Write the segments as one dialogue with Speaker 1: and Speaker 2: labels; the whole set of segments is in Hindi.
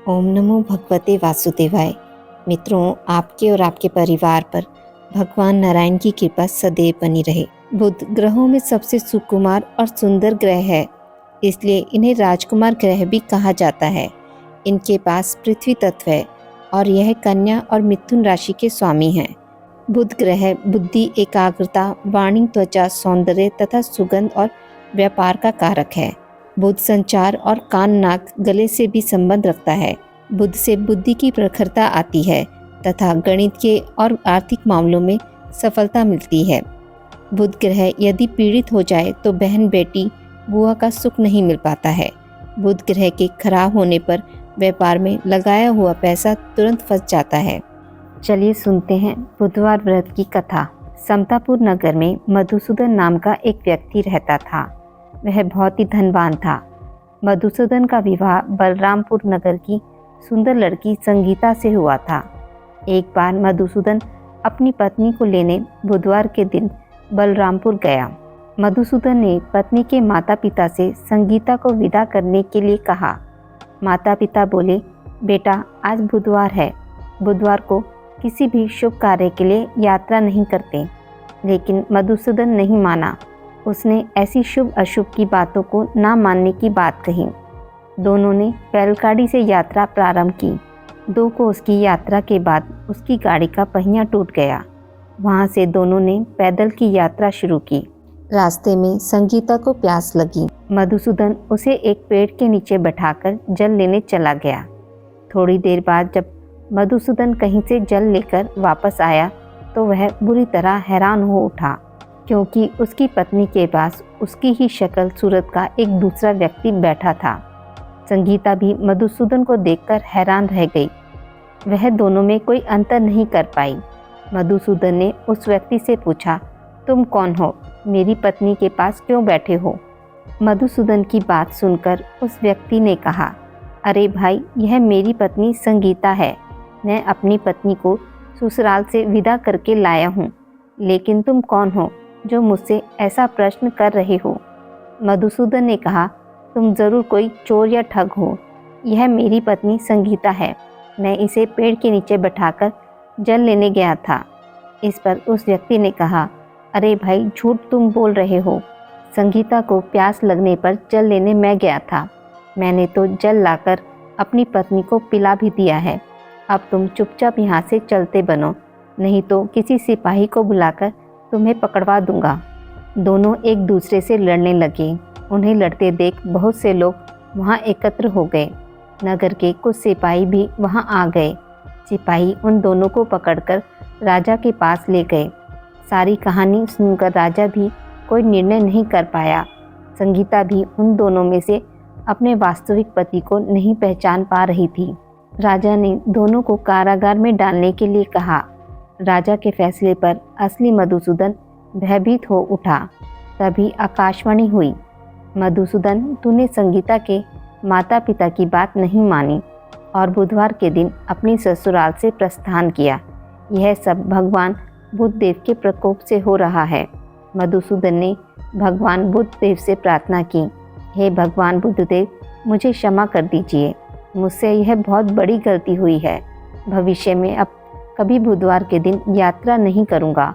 Speaker 1: ओम नमो भगवते वासुदेवाय। मित्रों, आपके और आपके परिवार पर भगवान नारायण की कृपा सदैव बनी रहे। बुध ग्रहों में सबसे सुकुमार और सुंदर ग्रह है, इसलिए इन्हें राजकुमार ग्रह भी कहा जाता है। इनके पास पृथ्वी तत्व है और यह कन्या और मिथुन राशि के स्वामी हैं। बुध ग्रह बुद्धि, एकाग्रता, वाणी, त्वचा, सौंदर्य तथा सुगंध और व्यापार का कारक है। बुध संचार और कान, नाक, गले से भी संबंध रखता है। बुध से बुद्धि की प्रखरता आती है तथा गणित के और आर्थिक मामलों में सफलता मिलती है। बुध ग्रह यदि पीड़ित हो जाए तो बहन, बेटी, बुआ का सुख नहीं मिल पाता है। बुध ग्रह के खराब होने पर व्यापार में लगाया हुआ पैसा तुरंत फंस जाता है। चलिए सुनते हैं बुधवार व्रत की कथा। समतापुर नगर में मधुसूदन नाम का एक व्यक्ति रहता था। वह बहुत ही धनवान था। मधुसूदन का विवाह बलरामपुर नगर की सुंदर लड़की संगीता से हुआ था। एक बार मधुसूदन अपनी पत्नी को लेने बुधवार के दिन बलरामपुर गया। मधुसूदन ने पत्नी के माता पिता से संगीता को विदा करने के लिए कहा। माता पिता बोले, बेटा आज बुधवार है, बुधवार को किसी भी शुभ कार्य के लिए यात्रा नहीं करते। लेकिन मधुसूदन नहीं माना। उसने ऐसी शुभ अशुभ की बातों को ना मानने की बात कही। दोनों ने बैलगाड़ी से यात्रा प्रारंभ की। 2 कोस की यात्रा के बाद उसकी गाड़ी का पहिया टूट गया। वहां से दोनों ने पैदल की यात्रा शुरू की। रास्ते में संगीता को प्यास लगी। मधुसूदन उसे एक पेड़ के नीचे बैठाकर जल लेने चला गया। थोड़ी देर बाद जब मधुसूदन कहीं से जल लेकर वापस आया तो वह बुरी तरह हैरान हो उठा, क्योंकि उसकी पत्नी के पास उसकी ही शक्ल सूरत का एक दूसरा व्यक्ति बैठा था। संगीता भी मधुसूदन को देखकर हैरान रह गई। वह दोनों में कोई अंतर नहीं कर पाई। मधुसूदन ने उस व्यक्ति से पूछा, तुम कौन हो? मेरी पत्नी के पास क्यों बैठे हो? मधुसूदन की बात सुनकर उस व्यक्ति ने कहा, अरे भाई, यह मेरी पत्नी संगीता है। मैं अपनी पत्नी को ससुराल से विदा करके लाया हूँ। लेकिन तुम कौन हो जो मुझसे ऐसा प्रश्न कर रहे हो? मधुसूदन ने कहा, तुम ज़रूर कोई चोर या ठग हो। यह मेरी पत्नी संगीता है। मैं इसे पेड़ के नीचे बैठाकर जल लेने गया था। इस पर उस व्यक्ति ने कहा, अरे भाई, झूठ तुम बोल रहे हो। संगीता को प्यास लगने पर जल लेने मैं गया था। मैंने तो जल लाकर अपनी पत्नी को पिला भी दिया है। अब तुम चुपचाप यहाँ से चलते बनो, नहीं तो किसी सिपाही को बुलाकर तुम्हें पकड़वा दूंगा। दोनों एक दूसरे से लड़ने लगे। उन्हें लड़ते देख बहुत से लोग वहाँ एकत्र हो गए। नगर के कुछ सिपाही भी वहाँ आ गए। सिपाही उन दोनों को पकड़कर राजा के पास ले गए। सारी कहानी सुनकर राजा भी कोई निर्णय नहीं कर पाया। संगीता भी उन दोनों में से अपने वास्तविक पति को नहीं पहचान पा रही थी। राजा ने दोनों को कारागार में डालने के लिए कहा। राजा के फैसले पर असली मधुसूदन भयभीत हो उठा। तभी आकाशवाणी हुई, मधुसूदन, तूने संगीता के माता पिता की बात नहीं मानी और बुधवार के दिन अपनी ससुराल से प्रस्थान किया। यह सब भगवान बुधदेव के प्रकोप से हो रहा है। मधुसूदन ने भगवान बुधदेव से प्रार्थना की, हे भगवान बुधदेव, मुझे क्षमा कर दीजिए। मुझसे यह बहुत बड़ी गलती हुई है। भविष्य में अब कभी बुधवार के दिन यात्रा नहीं करूँगा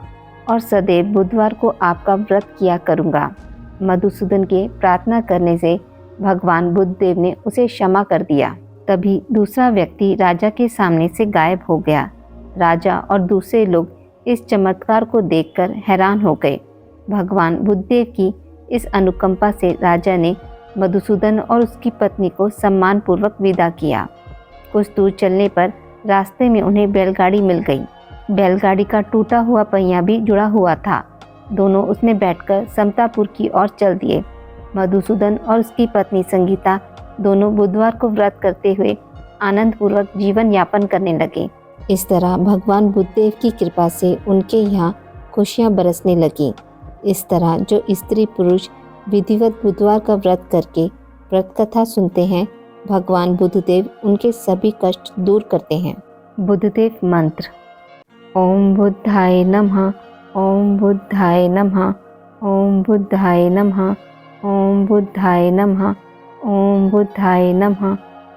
Speaker 1: और सदैव बुधवार को आपका व्रत किया करूँगा। मधुसूदन के प्रार्थना करने से भगवान बुधदेव ने उसे क्षमा कर दिया। तभी दूसरा व्यक्ति राजा के सामने से गायब हो गया। राजा और दूसरे लोग इस चमत्कार को देखकर हैरान हो गए। भगवान बुधदेव की इस अनुकंपा से राजा ने मधुसूदन और उसकी पत्नी को सम्मानपूर्वक विदा किया। कुछ दूर चलने पर रास्ते में उन्हें बैलगाड़ी मिल गई। बैलगाड़ी का टूटा हुआ पहिया भी जुड़ा हुआ था। दोनों उसमें बैठकर समतापुर की ओर चल दिए। मधुसूदन और उसकी पत्नी संगीता दोनों बुधवार को व्रत करते हुए आनंदपूर्वक जीवन यापन करने लगे। इस तरह भगवान बुधदेव की कृपा से उनके यहाँ खुशियाँ बरसने लगी। इस तरह जो स्त्री पुरुष विधिवत बुधवार का व्रत करके व्रत कथा सुनते हैं, भगवान बुधदेव उनके सभी कष्ट दूर करते हैं। बुधदेव मंत्र। ओम बुद्धाय नमः, ओम बुद्धाय नमः, ओम बुद्धाय नमः, ओम बुद्धाय नमः, ओम बुद्धाय नमः,